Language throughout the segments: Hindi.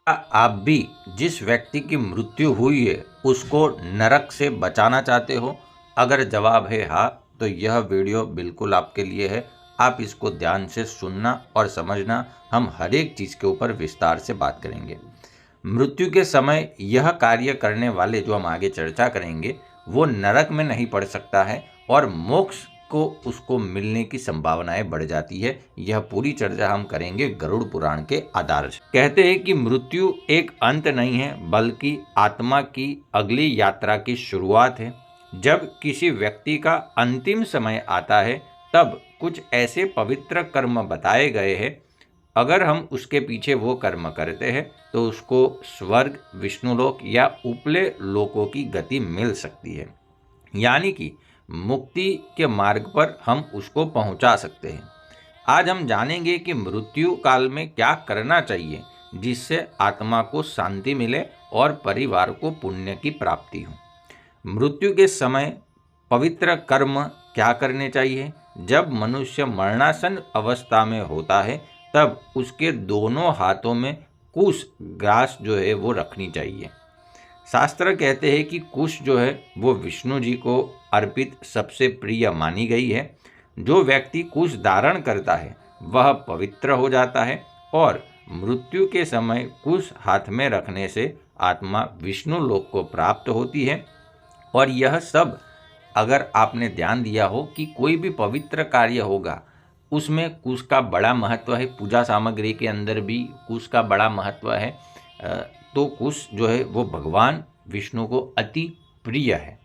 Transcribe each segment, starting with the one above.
क्या आप भी जिस व्यक्ति की मृत्यु हुई है उसको नरक से बचाना चाहते हो? अगर जवाब है हाँ, तो यह वीडियो बिल्कुल आपके लिए है। आप इसको ध्यान से सुनना और समझना। हम हर एक चीज़ के ऊपर विस्तार से बात करेंगे। मृत्यु के समय यह कार्य करने वाले, जो हम आगे चर्चा करेंगे, वो नरक में नहीं पड़ सकता है और मोक्ष को उसको मिलने की संभावनाएं बढ़ जाती है। यह पूरी चर्चा हम करेंगे गरुड़ पुराण के आधार से। कहते हैं कि मृत्यु एक अंत नहीं है, बल्कि आत्मा की अगली यात्रा की शुरुआत है। जब किसी व्यक्ति का अंतिम समय आता है, तब कुछ ऐसे पवित्र कर्म बताए गए हैं। अगर हम उसके पीछे वो कर्म करते हैं तो उसको स्वर्ग, विष्णुलोक या उपले लोकों की गति मिल सकती है, यानी कि मुक्ति के मार्ग पर हम उसको पहुंचा सकते हैं। आज हम जानेंगे कि मृत्यु काल में क्या करना चाहिए जिससे आत्मा को शांति मिले और परिवार को पुण्य की प्राप्ति हो। मृत्यु के समय पवित्र कर्म क्या करने चाहिए? जब मनुष्य मरणासन अवस्था में होता है, तब उसके दोनों हाथों में कुश ग्रास जो है वो रखनी चाहिए। शास्त्र कहते हैं कि कुश जो है वो विष्णु जी को अर्पित सबसे प्रिय मानी गई है। जो व्यक्ति कुश धारण करता है वह पवित्र हो जाता है और मृत्यु के समय कुश हाथ में रखने से आत्मा विष्णु लोक को प्राप्त होती है। और यह सब अगर आपने ध्यान दिया हो कि कोई भी पवित्र कार्य होगा उसमें कुश का बड़ा महत्व है। पूजा सामग्री के अंदर भी कुश का बड़ा महत्व है। तो कुश जो है वो भगवान विष्णु को अति प्रिय है।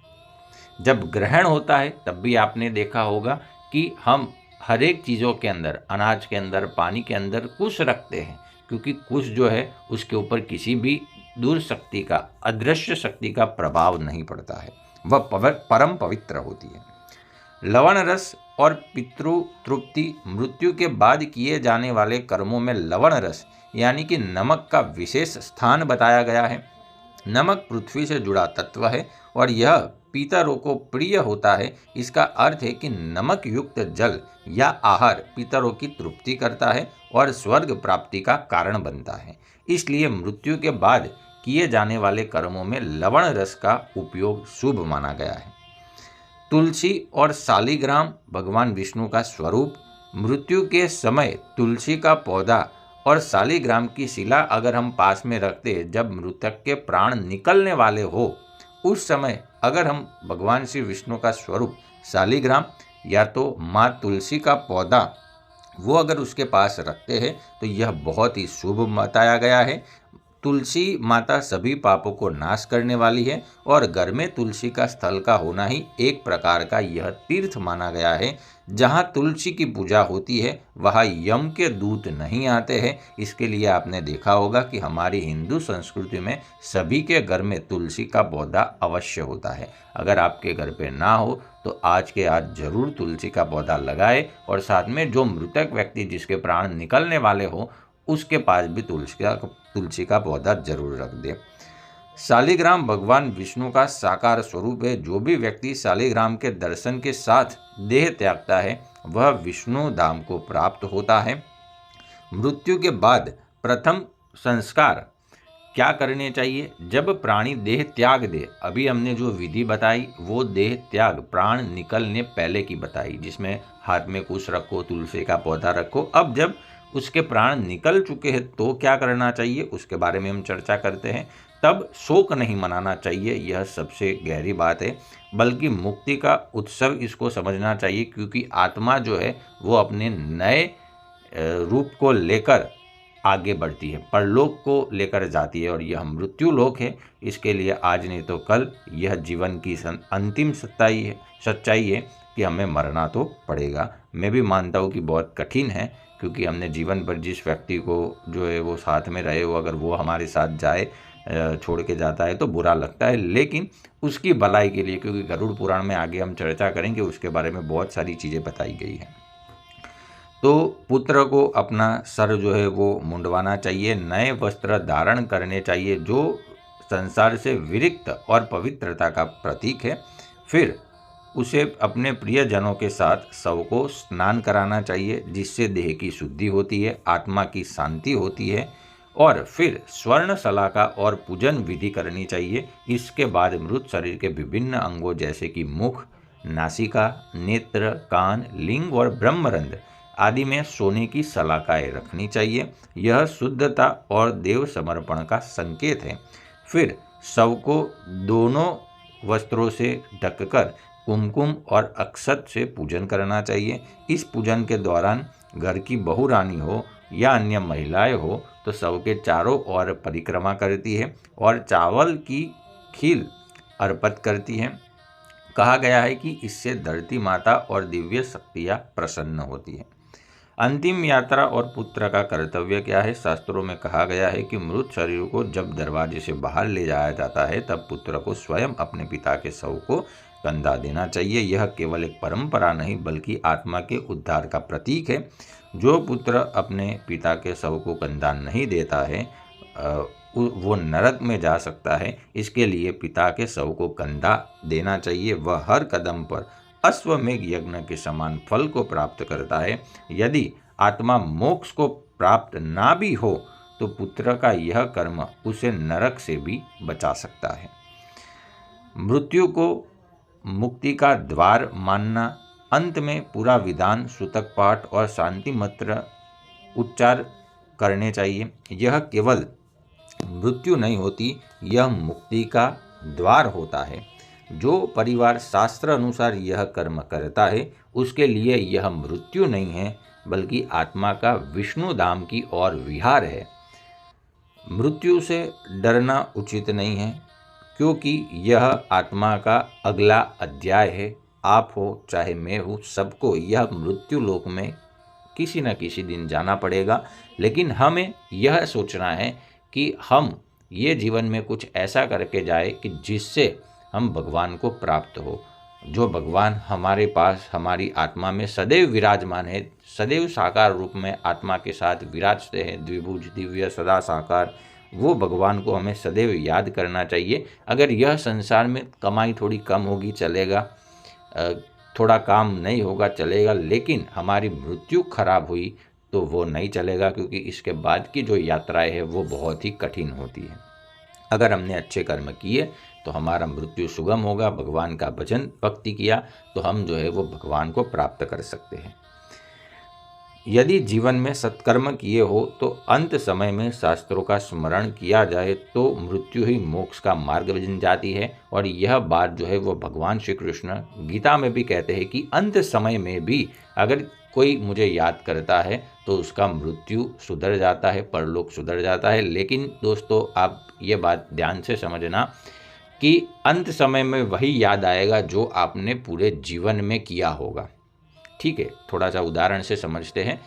जब ग्रहण होता है तब भी आपने देखा होगा कि हम हर एक चीज़ों के अंदर, अनाज के अंदर, पानी के अंदर कुश रखते हैं, क्योंकि कुश जो है उसके ऊपर किसी भी दूर शक्ति का, अदृश्य शक्ति का प्रभाव नहीं पड़ता है। वह परम पवित्र होती है। लवण रस और पितृ तृप्ति, मृत्यु के बाद किए जाने वाले कर्मों में लवण रस यानी कि नमक का विशेष स्थान बताया गया है। नमक पृथ्वी से जुड़ा तत्व है और यह पितरों को प्रिय होता है। इसका अर्थ है कि नमक युक्त जल या आहार पितरों की तृप्ति करता है और स्वर्ग प्राप्ति का कारण बनता है। इसलिए मृत्यु के बाद किए जाने वाले कर्मों में लवण रस का उपयोग शुभ माना गया है। तुलसी और शालिग्राम भगवान विष्णु का स्वरूप। मृत्यु के समय तुलसी का पौधा और शालिग्राम की शिला अगर हम पास में रखते, जब मृतक के प्राण निकलने वाले हो उस समय अगर हम भगवान श्री विष्णु का स्वरूप शालिग्राम या तो माँ तुलसी का पौधा वो अगर उसके पास रखते हैं तो यह बहुत ही शुभ बताया गया है। तुलसी माता सभी पापों को नाश करने वाली है और घर में तुलसी का स्थल का होना ही एक प्रकार का यह तीर्थ माना गया है। जहाँ तुलसी की पूजा होती है वहाँ यम के दूत नहीं आते हैं। इसके लिए आपने देखा होगा कि हमारी हिंदू संस्कृति में सभी के घर में तुलसी का पौधा अवश्य होता है। अगर आपके घर पे ना हो तो आज के आज जरूर तुलसी का पौधा लगाए और साथ में जो मृतक व्यक्ति जिसके प्राण निकलने वाले हो उसके पास भी तुलसी का पौधा जरूर रख दे। शालिग्राम भगवान विष्णु का साकार स्वरूप है। जो भी व्यक्ति शालिग्राम के दर्शन के साथ देह त्यागता है वह विष्णु धाम को प्राप्त होता है। मृत्यु के बाद प्रथम संस्कार क्या करने चाहिए? जब प्राणी देह त्याग दे, अभी हमने जो विधि बताई वो देह त्याग प्राण निकलने पहले की बताई, जिसमें हाथ में कुश रखो, तुलसी का पौधा रखो। अब जब उसके प्राण निकल चुके हैं तो क्या करना चाहिए उसके बारे में हम चर्चा करते हैं। तब शोक नहीं मनाना चाहिए, यह सबसे गहरी बात है, बल्कि मुक्ति का उत्सव इसको समझना चाहिए, क्योंकि आत्मा जो है वो अपने नए रूप को लेकर आगे बढ़ती है, परलोक को लेकर जाती है और यह मृत्यु लोक है। इसके लिए आज नहीं तो कल यह जीवन की अंतिम सच्चाई है कि हमें मरना तो पड़ेगा। मैं भी मानता हूँ कि बहुत कठिन है, क्योंकि हमने जीवन पर जिस व्यक्ति को जो है वो साथ में रहे हो, अगर वो हमारे साथ जाए, छोड़ के जाता है तो बुरा लगता है, लेकिन उसकी भलाई के लिए, क्योंकि गरुड़ पुराण में आगे हम चर्चा करेंगे उसके बारे में बहुत सारी चीज़ें बताई गई हैं। तो पुत्र को अपना सर जो है वो मुंडवाना चाहिए, नए वस्त्र धारण करने चाहिए जो संसार से विरक्त और पवित्रता का प्रतीक है। फिर उसे अपने प्रियजनों के साथ शव को स्नान कराना चाहिए, जिससे देह की शुद्धि होती है, आत्मा की शांति होती है। और फिर स्वर्ण शलाका और पूजन विधि करनी चाहिए। इसके बाद मृत शरीर के विभिन्न अंगों जैसे कि मुख, नासिका, नेत्र, कान, लिंग और ब्रह्मरंध्र आदि में सोने की शलाकाएँ रखनी चाहिए। यह शुद्धता और देव समर्पण का संकेत है। फिर शव को दोनों वस्त्रों से ढककर कुमकुम और अक्षत से पूजन करना चाहिए। इस पूजन के दौरान घर की बहू रानी हो या अन्य महिलाएं हो तो शव के चारों ओर परिक्रमा करती है और चावल की खील अर्पित करती है। कहा गया है कि इससे धरती माता और दिव्य शक्तियाँ प्रसन्न होती हैं। अंतिम यात्रा और पुत्र का कर्तव्य क्या है? शास्त्रों में कहा गया है कि मृत शरीर को जब दरवाजे से बाहर ले जाया जाता है तब पुत्र को स्वयं अपने पिता के शव को कंधा देना चाहिए। यह केवल एक परंपरा नहीं बल्कि आत्मा के उद्धार का प्रतीक है। जो पुत्र अपने पिता के शव को कंधा नहीं देता है वो नरक में जा सकता है। इसके लिए पिता के शव को कंधा देना चाहिए। वह हर कदम पर अश्वमेघ यज्ञ के समान फल को प्राप्त करता है। यदि आत्मा मोक्ष को प्राप्त ना भी हो तो पुत्र का यह कर्म उसे नरक से भी बचा सकता है। मृत्यु को मुक्ति का द्वार मानना। अंत में पूरा विधान, सूतक पाठ और शांति मंत्र उच्चार करने चाहिए। यह केवल मृत्यु नहीं होती, यह मुक्ति का द्वार होता है। जो परिवार शास्त्र अनुसार यह कर्म करता है उसके लिए यह मृत्यु नहीं है बल्कि आत्मा का विष्णु धाम की ओर विहार है। मृत्यु से डरना उचित नहीं है क्योंकि यह आत्मा का अगला अध्याय है। आप हो चाहे मैं हूँ, सबको यह मृत्यु लोक में किसी न किसी दिन जाना पड़ेगा। लेकिन हमें यह सोचना है कि हम ये जीवन में कुछ ऐसा करके जाए कि जिससे हम भगवान को प्राप्त हो। जो भगवान हमारे पास हमारी आत्मा में सदैव विराजमान है, सदैव साकार रूप में आत्मा के साथ विराजते हैं, द्विभुज दिव्य सदा साकार, वो भगवान को हमें सदैव याद करना चाहिए। अगर यह संसार में कमाई थोड़ी कम होगी चलेगा, थोड़ा काम नहीं होगा चलेगा, लेकिन हमारी मृत्यु खराब हुई तो वो नहीं चलेगा क्योंकि इसके बाद की जो यात्राएं है वो बहुत ही कठिन होती है। अगर हमने अच्छे कर्म किए तो हमारा मृत्यु सुगम होगा। भगवान का भजन भक्ति किया तो हम जो है वो भगवान को प्राप्त कर सकते हैं। यदि जीवन में सत्कर्म किए हो तो अंत समय में शास्त्रों का स्मरण किया जाए तो मृत्यु ही मोक्ष का मार्ग बन जाती है। और यह बात जो है वो भगवान श्री कृष्ण गीता में भी कहते हैं कि अंत समय में भी अगर कोई मुझे याद करता है तो उसका मृत्यु सुधर जाता है, परलोक सुधर जाता है। लेकिन दोस्तों आप ये बात ध्यान से समझना कि अंत समय में वही याद आएगा जो आपने पूरे जीवन में किया होगा। ठीक है, थोड़ा सा उदाहरण से समझते हैं।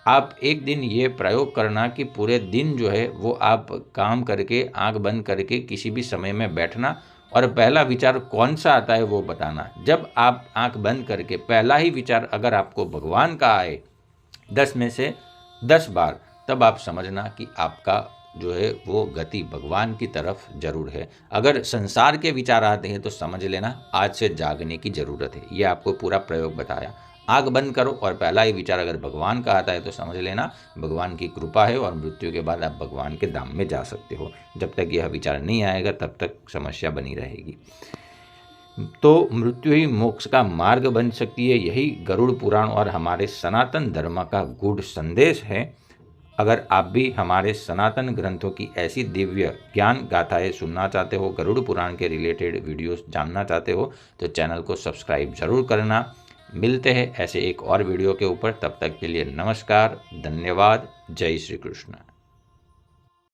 आप एक दिन ये प्रयोग करना कि पूरे दिन जो है वो आप काम करके आंख बंद करके किसी भी समय में बैठना और पहला विचार कौन सा आता है वो बताना। जब आप आंख बंद करके पहला ही विचार अगर आपको भगवान का आए 10 में से 10 बार, तब आप समझना कि आपका जो है वो गति भगवान की तरफ जरूर है। अगर संसार के विचार आते हैं तो समझ लेना आज से जागने की ज़रूरत है। ये आपको पूरा प्रयोग बताया। आँख बंद करो और पहला ही विचार अगर भगवान का आता है तो समझ लेना भगवान की कृपा है और मृत्यु के बाद आप भगवान के धाम में जा सकते हो। जब तक यह विचार नहीं आएगा तब तक समस्या बनी रहेगी। तो मृत्यु ही मोक्ष का मार्ग बन सकती है। यही गरुड़ पुराण और हमारे सनातन धर्म का गूढ़ संदेश है। अगर आप भी हमारे सनातन ग्रंथों की ऐसी दिव्य ज्ञान गाथाएं सुनना चाहते हो, गरुड़ पुराण के रिलेटेड वीडियोस जानना चाहते हो तो चैनल को सब्सक्राइब जरूर करना। मिलते हैं ऐसे एक और वीडियो के ऊपर। तब तक के लिए नमस्कार, धन्यवाद, जय श्री कृष्ण।